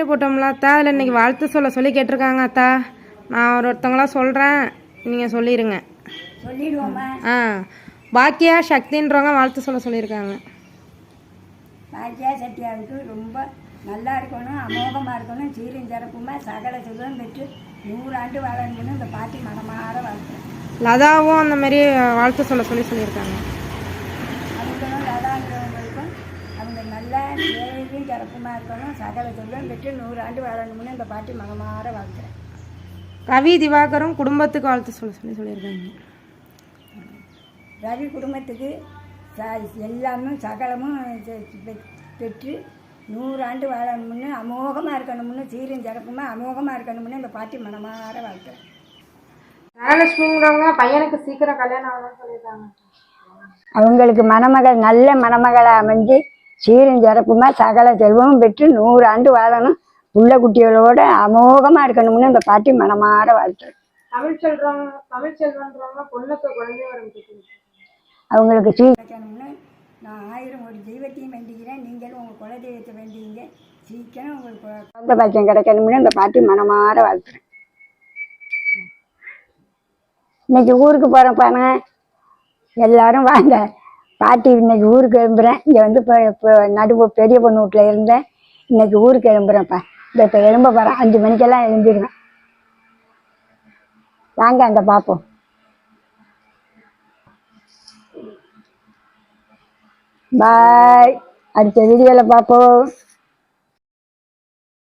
Video போட்டோம்ல அத்தா, அதில் இன்றைக்கி வாழ்த்து சொல்லி கேட்டிருக்காங்க அத்தா. நான் ஒருத்தவங்களாம் சொல்கிறேன், நீங்கள் சொல்லிடுங்க. சொல்லிடுவோம்மா. பாக்கியா சக்தின்றவங்க வாழ்த்து சொல்லியிருக்காங்க. பாக்கியா சத்யாவுக்கு ரொம்ப நல்லா இருக்கணும், அமோகமாக இருக்கணும், சீரும் சிறப்புமா சகல சுகம் பெற்று 100 ஆண்டு வாழணும்னு இந்த பாட்டி மனமாற வாழ்த்துறேன். லதாவும் அந்த மாதிரி வாழ்த்து சொல்லியிருக்காங்க. அவங்களும் லதாங்கிறவங்களுக்கும் அவங்க நல்லா சீரும் சிறப்புமாக இருக்கணும், சகல சுகம் பெற்று 100 ஆண்டு வாழணும்னு இந்த பாட்டி மனமாற வாழ்த்துறேன். ரவி திவாகரும் குடும்பத்துக்கு வாழ்த்து சொல்லியிருக்காங்க. ரவி குடும்பத்துக்கு எல்லாமே சகலமும் பெற்று 100 ஆண்டு வாழணும்னு அமோகமாக இருக்கணும்னு சீரும் சிறப்புமா அமோகமாக இருக்கணும்னு இந்த பாட்டி மனமாற வாழ்த்துறேன். தனலட்சுமிங்கிறவங்க பையனுக்கு சீக்கிரம் கல்யாணம் ஆகணும்னு சொல்லியிருக்காங்க. அவங்களுக்கு மணமகள் நல்ல மணமகளை அமைஞ்சு சீரும் சிறப்புமா சகல செல்வமும் பெற்று 100 ஆண்டு வாழணும், புள்ள குட்டிகளோட அமோகமாக இருக்கணும்னு இந்த பாட்டி மனமாற வாழ்த்துறேன். தமிழ்ச்செல்வன்றவங்க பொண்ணுக்கு குழந்தை வரும் அவங்களுக்கு சீக்கிரம்னு நான் 1000 கோடி தெய்வத்தையும் வேண்டிக்கிறேன். நீங்களும் உங்கள் குல தெய்வத்தை வேண்டிங்க, சீக்கிரம் உங்களுக்கு குழந்தை பாக்கியம் கிடைக்கணும்னு இந்த பாட்டி மனமாற வாழ்த்துறேன். இன்னைக்கு ஊருக்கு போகிறப்பாங்க, எல்லாரும் வாங்க. பாட்டி இன்னைக்கு ஊருக்கு கிளம்புறேன். இங்கே வந்து இப்போ நடுவு பெரிய பொண்ணு வீட்டில் இருந்தேன், இன்னைக்கு ஊருக்கு கிளம்புறேன்ப்பா. இப்போ எழும்ப போகிறேன், 5 மணிக்கெல்லாம் எழுந்திருவேன். வாங்க அங்கே பார்ப்போம். பாய், அடுத்த வீடியோவில் பார்ப்போம்.